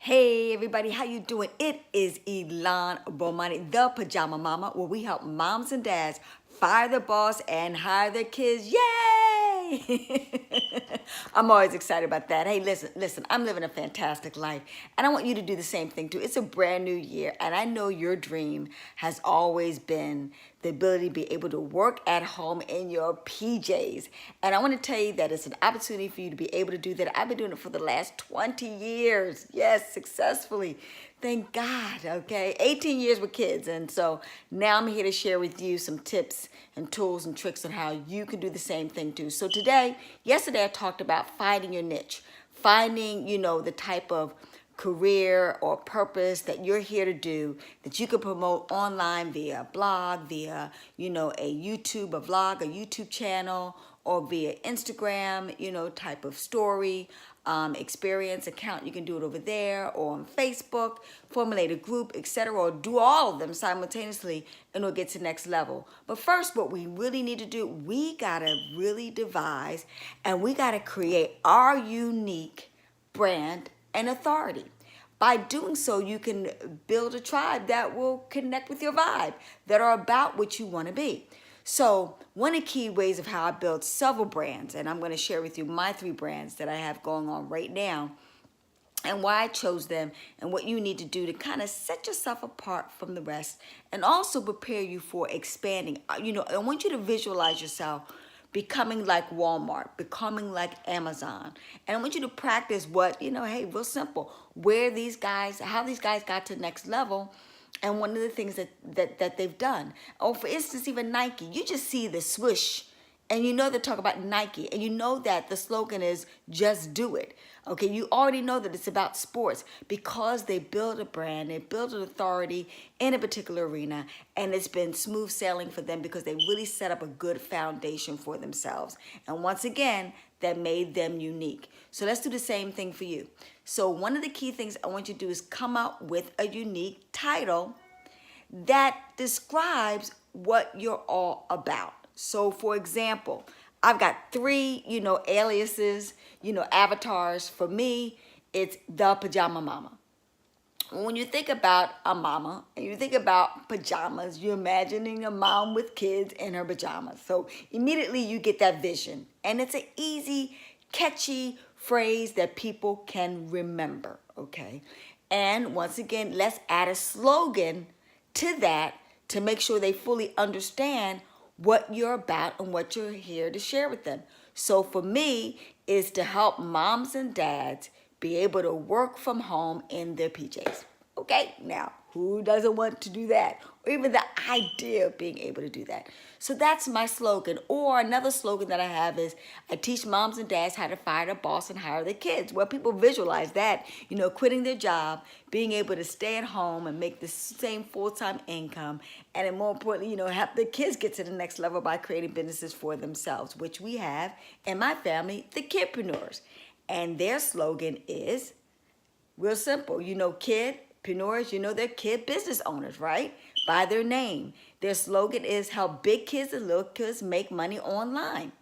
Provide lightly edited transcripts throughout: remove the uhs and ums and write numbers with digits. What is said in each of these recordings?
Hey everybody, how you doing? It is Elon Bomani, the Pajama Mama, where we help moms and dads fire the boss and hire their kids. Yay! I'm always excited about that. Hey, listen, I'm living a fantastic life, and I want you to do the same thing too. It's a brand new year, and I know your dream has always been the ability to be able to work at home in your PJs. And I want to tell you that it's an opportunity for you to be able to do that. I've been doing it for the last 20 years. Yes, successfully. Thank God, okay? 18 years with kids. And so now I'm here to share with you some tips and tools and tricks on how you can do the same thing too. So yesterday I talked about finding your niche, finding, the type of career or purpose that you're here to do that you can promote online via a blog, via, a vlog, a YouTube channel, or via Instagram, type of story, experience account. You can do it over there or on Facebook, formulate a group, etc., or do all of them simultaneously and it'll get to the next level. But first, what we really need to do, we gotta really devise and we gotta create our unique brand and authority. By doing so, you can build a tribe that will connect with your vibe, that are about what you want to be. So one of the key ways of how I built several brands, and I'm going to share with you my 3 brands that I have going on right now, and why I chose them, and what you need to do to kind of set yourself apart from the rest, and also prepare you for expanding. I want you to visualize yourself becoming like Walmart, becoming like Amazon. And I want you to practice hey, real simple, how these guys got to the next level, and one of the things that they've done. Oh, for instance, even Nike, you just see the swoosh, and they talk about Nike, and you know that the slogan is just do it. Okay, you already know that it's about sports because they build a brand, they build an authority in a particular arena, and it's been smooth sailing for them because they really set up a good foundation for themselves. And once again, that made them unique. So let's do the same thing for you. So one of the key things I want you to do is come up with a unique title that describes what you're all about. So for example, I've got 3, aliases, avatars. For me, it's the Pajama Mama. When you think about a mama and you think about pajamas, you're imagining a mom with kids in her pajamas. So immediately you get that vision. And it's an easy, catchy phrase that people can remember, okay? And once again, let's add a slogan to that to make sure they fully understand what you're about and what you're here to share with them. So for me, is to help moms and dads be able to work from home in their PJs. Okay, now who doesn't want to do that? Or even the idea of being able to do that. So that's my slogan. Or another slogan that I have is I teach moms and dads how to fire their boss and hire their kids. Well, people visualize that, quitting their job, being able to stay at home and make the same full-time income, and then more importantly, help the kids get to the next level by creating businesses for themselves, which we have in my family, the Kidpreneurs. And their slogan is real simple. Kidpreneurs, they're kid business owners, right? By their name. Their slogan is help big kids and little kids make money online.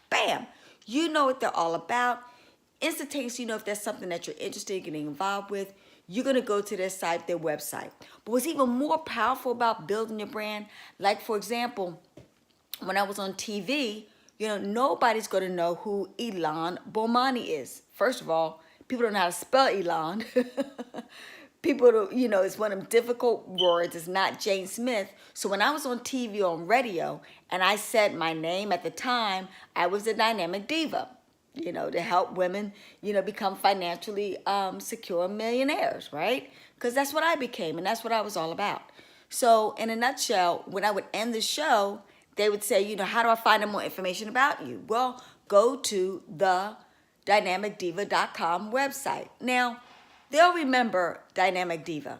Bam! You know what they're all about. Instantaneously, if there's something that you're interested in getting involved with, you're going to go to their site, their website. But what's even more powerful about building your brand, like for example, when I was on TV, nobody's going to know who Elon Bomani is. First of all, people don't know how to spell Elon. People don't, it's one of them difficult words. It's not Jane Smith. So when I was on TV, on radio, and I said my name at the time, I was a dynamic diva, to help women, become financially secure millionaires, right? Because that's what I became, and that's what I was all about. So in a nutshell, when I would end the show, they would say, how do I find out more information about you? Well, go to the dynamicdiva.com website. Now, they'll remember Dynamic Diva.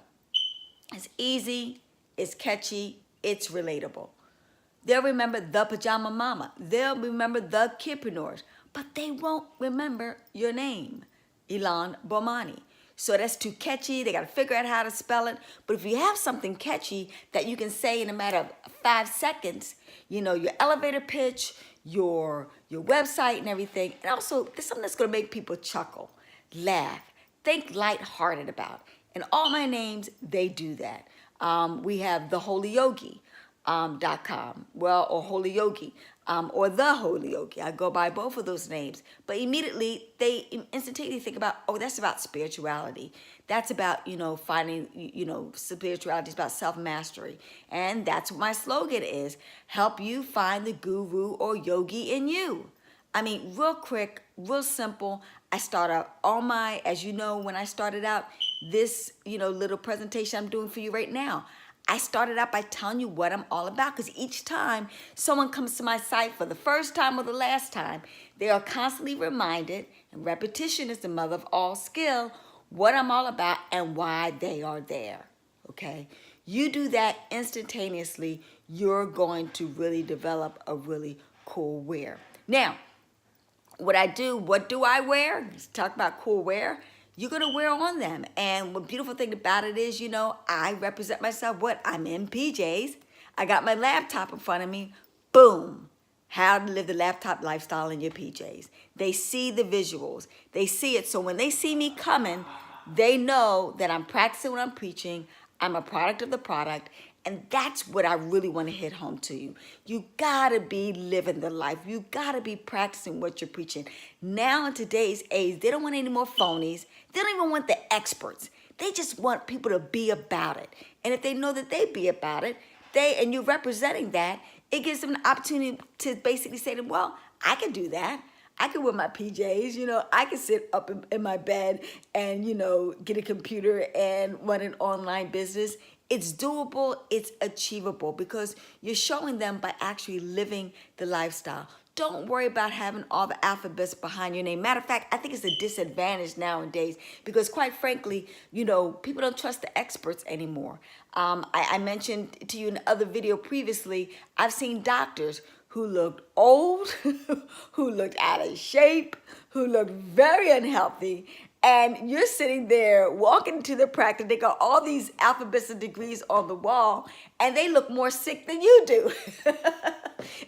It's easy, it's catchy, it's relatable. They'll remember the Pajama Mama. They'll remember the Kidpreneurs, but they won't remember your name, Elon Bomani. So that's too catchy. They got to figure out how to spell it. But if you have something catchy that you can say in a matter of 5 seconds, your elevator pitch, your website and everything, and also there's something that's going to make people chuckle, laugh, think lighthearted about. And all my names, they do that. We have the Holy Yogi. .com, well, or Holy Yogi, or the Holy Yogi. I go by both of those names. But immediately, they instantaneously think about, oh, that's about spirituality. That's about, finding, spirituality is about self-mastery. And that's what my slogan is: help you find the guru or yogi in you. I mean, real quick, real simple. I start out as you know, when I started out, this, little presentation I'm doing for you right now, I started out by telling you what I'm all about, because each time someone comes to my site for the first time or the last time, they are constantly reminded, and repetition is the mother of all skill, what I'm all about and why they are there, okay? You do that instantaneously, you're going to really develop a really cool wear. Now, what do I wear? Let's talk about cool wear. You're going to wear on them. And the beautiful thing about it is, I represent myself. I'm in PJs. I got my laptop in front of me. Boom. How to live the laptop lifestyle in your PJs. They see the visuals. They see it. So when they see me coming, they know that I'm practicing what I'm preaching. I'm a product of the product. And that's what I really want to hit home to you. You gotta be living the life. You gotta be practicing what you're preaching. Now in today's age, they don't want any more phonies. They don't even want the experts. They just want people to be about it. And if they know that they be about it, and you're representing that, it gives them an opportunity to basically say to them, well, I can do that. I can wear my PJs, I can sit up in my bed and, get a computer and run an online business. It's doable, it's achievable, because you're showing them by actually living the lifestyle. Don't worry about having all the alphabets behind your name. Matter of fact, I think it's a disadvantage nowadays, because quite frankly, people don't trust the experts anymore. I mentioned to you in the other video previously, I've seen doctors who looked old, who looked out of shape, who looked very unhealthy. And you're sitting there walking to the practice. They got all these alphabets and degrees on the wall, and they look more sick than you do.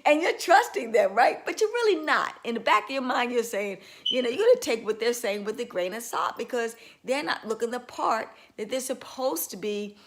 And you're trusting them, right? But you're really not. In the back of your mind, you're saying, you're going to take what they're saying with a grain of salt, because they're not looking the part that they're supposed to be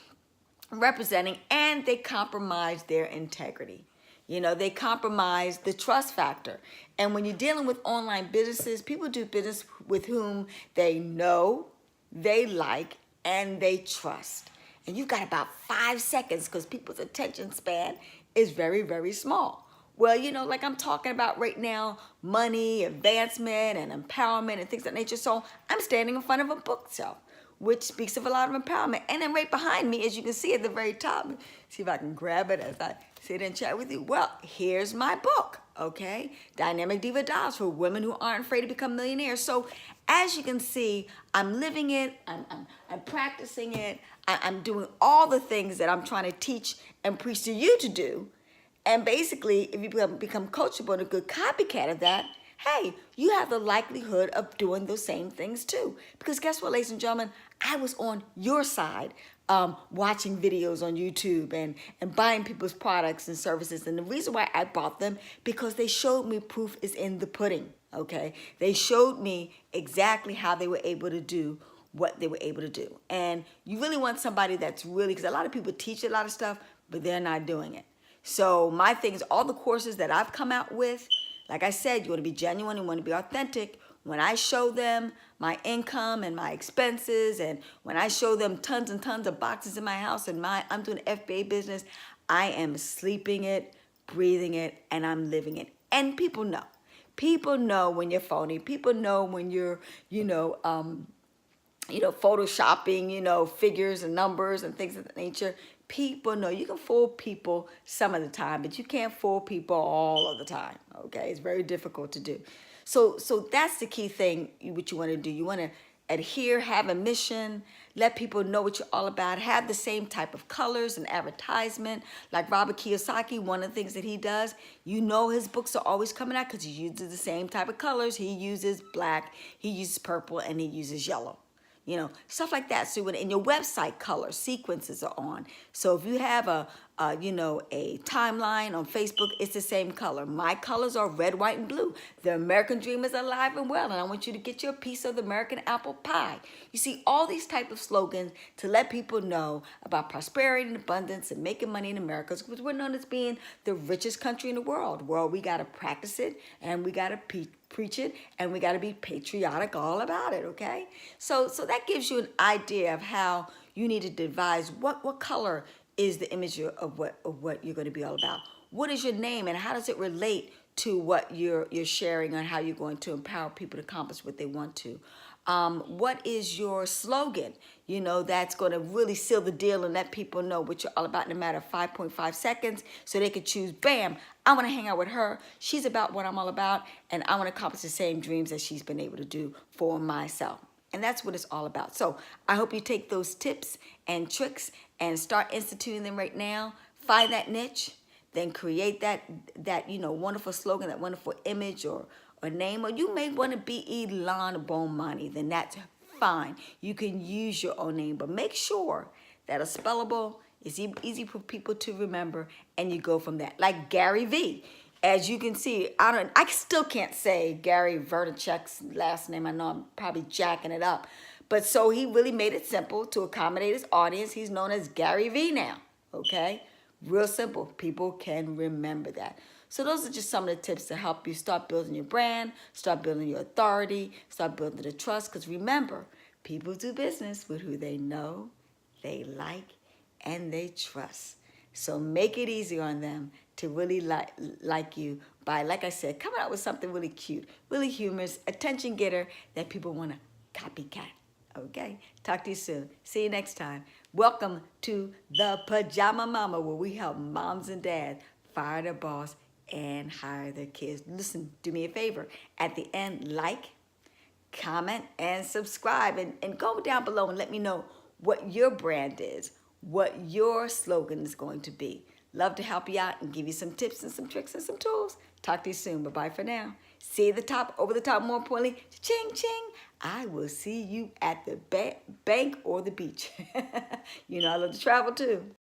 representing, and they compromise their integrity. They compromise the trust factor. And when you're dealing with online businesses, people do business with whom they know, they like, and they trust. And you've got about 5 seconds, because people's attention span is very, very small. Well, like I'm talking about right now, money, advancement, and empowerment, and things of that nature. So I'm standing in front of a bookshelf, which speaks of a lot of empowerment. And then right behind me, as you can see at the very top, see if I can grab it as I sit and chat with you. Well, here's my book, okay? Dynamic Diva Dolls for women who aren't afraid to become millionaires. So as you can see, I'm living it, I'm practicing it, I'm doing all the things that I'm trying to teach and preach to you to do. And basically, if you become coachable and a good copycat of that, hey, you have the likelihood of doing those same things too. Because guess what, ladies and gentlemen? I was on your side watching videos on YouTube and buying people's products and services. And the reason why I bought them, because they showed me proof is in the pudding, okay? They showed me exactly how they were able to do what they were able to do. And you really want somebody that's really, because a lot of people teach a lot of stuff, but they're not doing it. So my thing is, all the courses that I've come out with, like I said, you want to be genuine, you want to be authentic. When I show them my income and my expenses, and when I show them tons and tons of boxes in my house and I'm doing FBA business, I am sleeping it, breathing it, and I'm living it. And people know. People know when you're phony. People know when you're, photoshopping, figures and numbers and things of that nature. People know. You can fool people some of the time, but you can't fool people all of the time, okay? It's very difficult to do. So that's the key thing, what you want to do. You want to adhere, have a mission, let people know what you're all about, have the same type of colors and advertisement. Like Robert Kiyosaki, one of the things that he does, his books are always coming out because he uses the same type of colors. He uses black, he uses purple, and he uses yellow. stuff like that. So in your website, color sequences are on. So if you have a timeline on Facebook, it's the same color. My colors are red, white, and blue. The American dream is alive and well, and I want you to get your piece of the American apple pie. You see, all these type of slogans to let people know about prosperity and abundance and making money in America, because we're known as being the richest country in the world. Well, we got to practice it, and we got to preach it, and we got to be patriotic all about it, okay? So that gives you an idea of how you need to devise what color is the image of what you're going to be all about. What is your name, and how does it relate to what you're sharing on how you're going to empower people to accomplish what they want to? What is your slogan? That's going to really seal the deal and let people know what you're all about in a matter of 5.5 seconds, so they could choose, bam, I want to hang out with her. She's about what I'm all about, and I want to accomplish the same dreams that she's been able to do for myself. And that's what it's all about. So I hope you take those tips and tricks and start instituting them right now. Find that niche, then create that wonderful slogan, that wonderful image or name. Or you may want to be Ilan Bomani, then that's fine. You can use your own name, but make sure that it's spellable, it's easy for people to remember, and you go from that. Like Gary V. As you can see, I still can't say Gary Vaynerchuk's last name. I know I'm probably jacking it up. But so he really made it simple to accommodate his audience. He's known as Gary V now, okay? Real simple. People can remember that. So those are just some of the tips to help you start building your brand, start building your authority, start building the trust. Because remember, people do business with who they know, they like, and they trust. So make it easy on them to really like you by, like I said, coming out with something really cute, really humorous, attention getter that people want to copycat. Okay? Talk to you soon. See you next time. Welcome to the Pajama Mama, where we help moms and dads fire their boss and hire their kids. Listen, do me a favor. At the end, like, comment, and subscribe. And go down below and let me know what your brand is, what your slogan is going to be. Love to help you out and give you some tips and some tricks and some tools. Talk to you soon. Bye-bye for now. See you at the top, over the top, more importantly, ching, ching. I will see you at the bank or the beach. I love to travel too.